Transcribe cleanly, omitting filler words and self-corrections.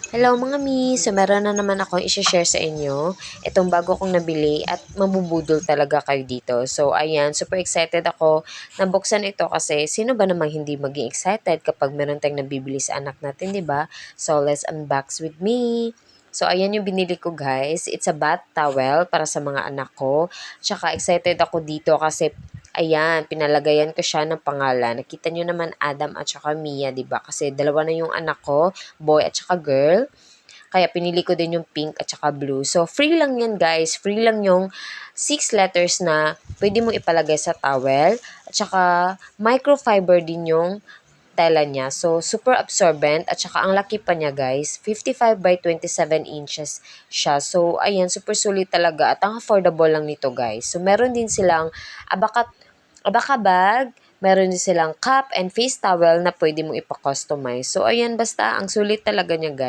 Hello mga mi! So meron na naman ako i-share sa inyo. Itong bago kong nabili at mabubudol talaga kayo dito. So ayan, super excited ako na buksan ito kasi sino ba namang hindi maging excited kapag meron tayong nabibili sa anak natin, di ba? So let's unbox with me! So ayan yung binili ko guys. It's a bath towel para sa mga anak ko. Tsaka excited ako dito kasi ayan, pinalagayan ko siya ng pangalan. Nakita nyo naman Adam at saka Mia, di ba? Kasi dalawa na yung anak ko, boy at saka girl. Kaya pinili ko din yung pink at saka blue. So, free lang yan guys. Free lang yung 6 letters na pwede mo ipalagay sa towel. At saka microfiber din yung tela niya. So, super absorbent. At saka ang laki pa niya guys. 55 by 27 inches siya. So, ayan, super sulit talaga. At ang affordable lang nito guys. So, meron din silang abaka bag. Meron din silang cup and face towel na pwede mong ipa-customize. So, ayan, basta ang sulit talaga niya guys.